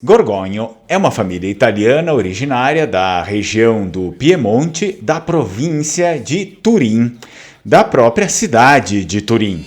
Gorgonio é uma família italiana originária da região do Piemonte, da província de Turim, da própria cidade de Turim.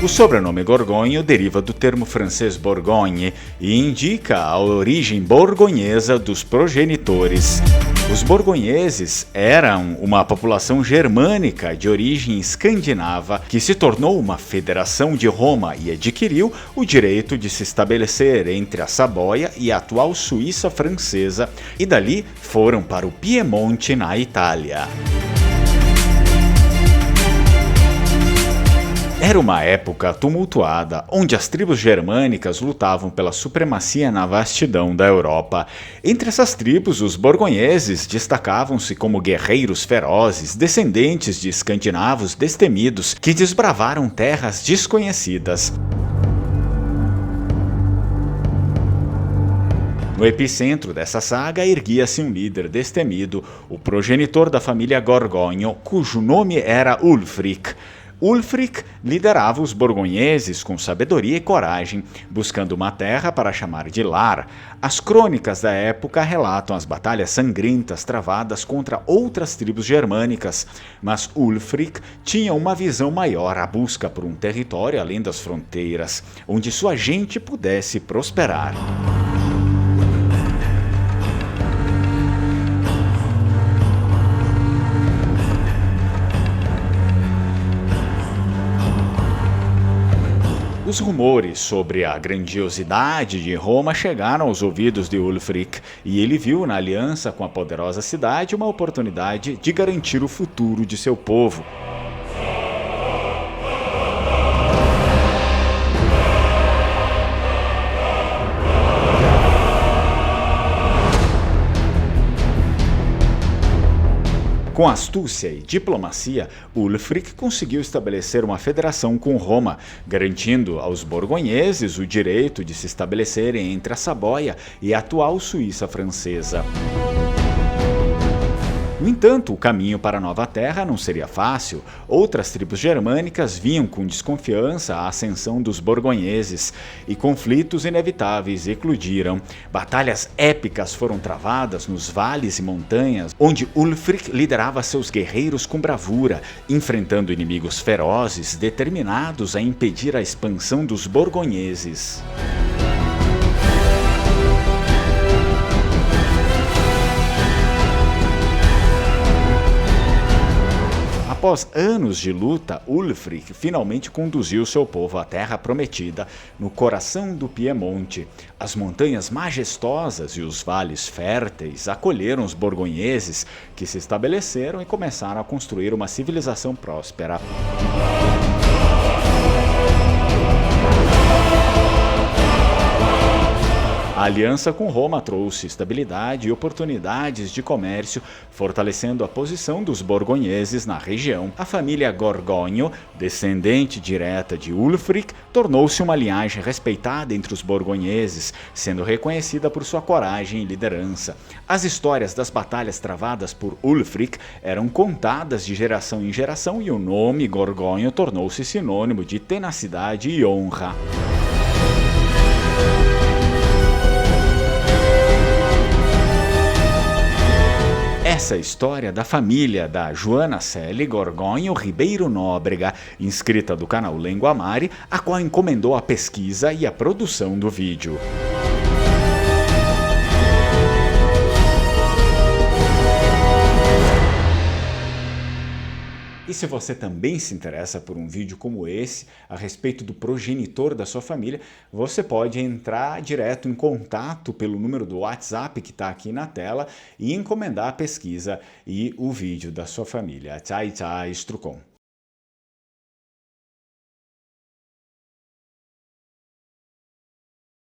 O sobrenome Gorgonio deriva do termo francês Bourgogne e indica a origem borgonhesa dos progenitores. Os borgonheses eram uma população germânica de origem escandinava que se tornou uma federação de Roma e adquiriu o direito de se estabelecer entre a Saboia e a atual Suíça francesa, e dali foram para o Piemonte, na Itália. Era uma época tumultuada, onde as tribos germânicas lutavam pela supremacia na vastidão da Europa. Entre essas tribos, os borgonheses destacavam-se como guerreiros ferozes, descendentes de escandinavos destemidos que desbravaram terras desconhecidas. No epicentro dessa saga erguia-se um líder destemido, o progenitor da família Gorgonio, cujo nome era Ulfric. Ulfric liderava os borgonheses com sabedoria e coragem, buscando uma terra para chamar de lar. As crônicas da época relatam as batalhas sangrentas travadas contra outras tribos germânicas, mas Ulfric tinha uma visão maior, a busca por um território além das fronteiras, onde sua gente pudesse prosperar. Os rumores sobre a grandiosidade de Roma chegaram aos ouvidos de Ulfric, e ele viu na aliança com a poderosa cidade uma oportunidade de garantir o futuro de seu povo. Com astúcia e diplomacia, Ulfric conseguiu estabelecer uma federação com Roma, garantindo aos borgonheses o direito de se estabelecerem entre a Saboia e a atual Suíça francesa. No entanto, o caminho para a nova terra não seria fácil. Outras tribos germânicas viam com desconfiança a ascensão dos borgonheses, e conflitos inevitáveis eclodiram. Batalhas épicas foram travadas nos vales e montanhas, onde Ulfric liderava seus guerreiros com bravura, enfrentando inimigos ferozes determinados a impedir a expansão dos borgonheses. Após anos de luta, Ulfric finalmente conduziu seu povo à Terra Prometida, no coração do Piemonte. As montanhas majestosas e os vales férteis acolheram os borgonheses, que se estabeleceram e começaram a construir uma civilização próspera. A aliança com Roma trouxe estabilidade e oportunidades de comércio, fortalecendo a posição dos borgonheses na região. A família Gorgonio, descendente direta de Ulfric, tornou-se uma linhagem respeitada entre os borgonheses, sendo reconhecida por sua coragem e liderança. As histórias das batalhas travadas por Ulfric eram contadas de geração em geração, e o nome Gorgonio tornou-se sinônimo de tenacidade e honra. Essa é a história da família da Joana Celi Gorgonio Ribeiro Nóbrega, inscrita do canal Lenguamare, a qual encomendou a pesquisa e a produção do vídeo. E se você também se interessa por um vídeo como esse, a respeito do progenitor da sua família, você pode entrar direto em contato pelo número do WhatsApp que está aqui na tela e encomendar a pesquisa e o vídeo da sua família. Tchai, tchai, Strucon.